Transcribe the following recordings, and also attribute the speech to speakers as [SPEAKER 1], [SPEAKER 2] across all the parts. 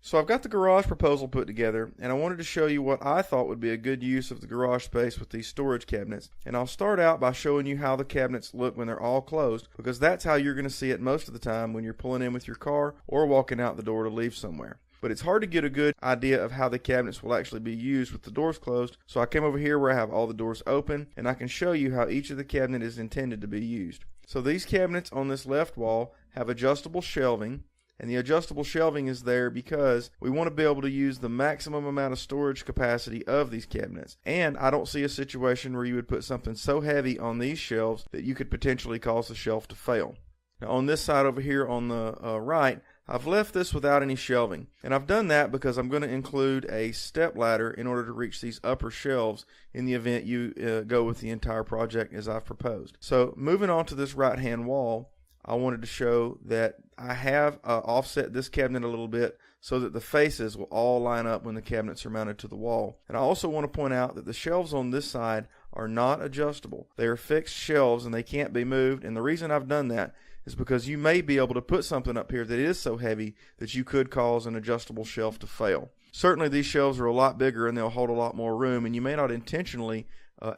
[SPEAKER 1] So I've got the garage proposal put together, and I wanted to show you what I thought would be a good use of the garage space with these storage cabinets. And I'll start out by showing you how the cabinets look when they're all closed, because that's how you're going to see it most of the time when you're pulling in with your car or walking out the door to leave somewhere. But it's hard to get a good idea of how the cabinets will actually be used with the doors closed, so I came over here where I have all the doors open, and I can show you how each of the cabinet is intended to be used. So these cabinets on this left wall have adjustable shelving, and the adjustable shelving is there because we want to be able to use the maximum amount of storage capacity of these cabinets. And I don't see a situation where you would put something so heavy on these shelves that you could potentially cause the shelf to fail. Now on this side over here on the right, I've left this without any shelving, and I've done that because I'm going to include a step ladder in order to reach these upper shelves in the event you go with the entire project as I've proposed. So moving on to this right hand wall, I wanted to show that I have offset this cabinet a little bit so that the faces will all line up when the cabinets are mounted to the wall. And I also want to point out that the shelves on this side are not adjustable. They are fixed shelves and they can't be moved, and the reason I've done that is because you may be able to put something up here that is so heavy that you could cause an adjustable shelf to fail. Certainly these shelves are a lot bigger and they'll hold a lot more room, and you may not intentionally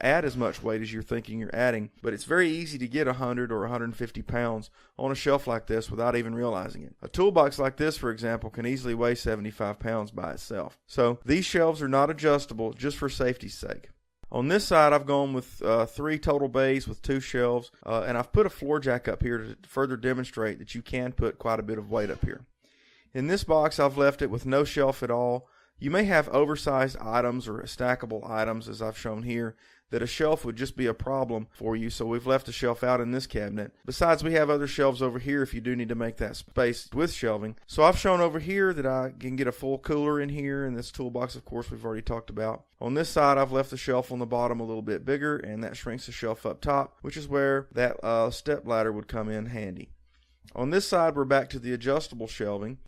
[SPEAKER 1] add as much weight as you're thinking you're adding, but it's very easy to get 100 or 150 pounds on a shelf like this without even realizing it. A toolbox like this, for example, can easily weigh 75 pounds by itself. So these shelves are not adjustable just for safety's sake. On this side, I've gone with 3 total bays with 2 shelves, and I've put a floor jack up here to further demonstrate that you can put quite a bit of weight up here. In this box, I've left it with no shelf at all. You may have oversized items or stackable items, as I've shown here, that a shelf would just be a problem for you, so we've left a shelf out in this cabinet. Besides, we have other shelves over here if you do need to make that space with shelving. So I've shown over here that I can get a full cooler in here, and this toolbox, of course, we've already talked about. On this side, I've left the shelf on the bottom a little bit bigger, and that shrinks the shelf up top, which is where that step ladder would come in handy. On this side, we're back to the adjustable shelving.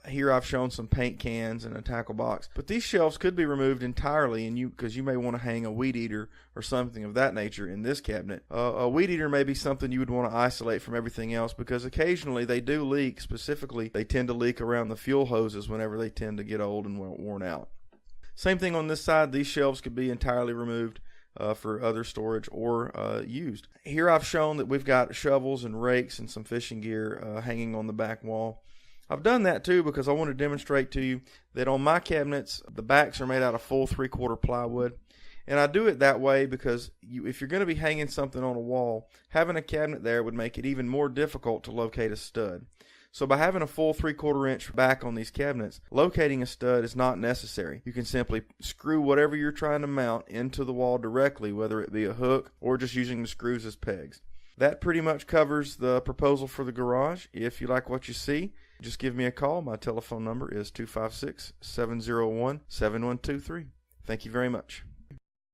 [SPEAKER 1] Here I've shown some paint cans and a tackle box, but these shelves could be removed entirely, and because you may want to hang a weed eater or something of that nature in this cabinet. A weed eater may be something you would want to isolate from everything else, because occasionally they do leak. Specifically, they tend to leak around the fuel hoses whenever they tend to get old and worn out. Same thing on this side. These shelves could be entirely removed for other storage or used. Here I've shown that we've got shovels and rakes and some fishing gear hanging on the back wall. I've done that too because I want to demonstrate to you that on my cabinets the backs are made out of full 3/4 plywood, and I do it that way because if you're going to be hanging something on a wall, having a cabinet there would make it even more difficult to locate a stud. So by having a full 3/4 inch back on these cabinets, locating a stud is not necessary. You can simply screw whatever you're trying to mount into the wall directly, whether it be a hook or just using the screws as pegs. That pretty much covers the proposal for the garage. If you like what you see, just give me a call. My telephone number is 256-701-7123. Thank you very much.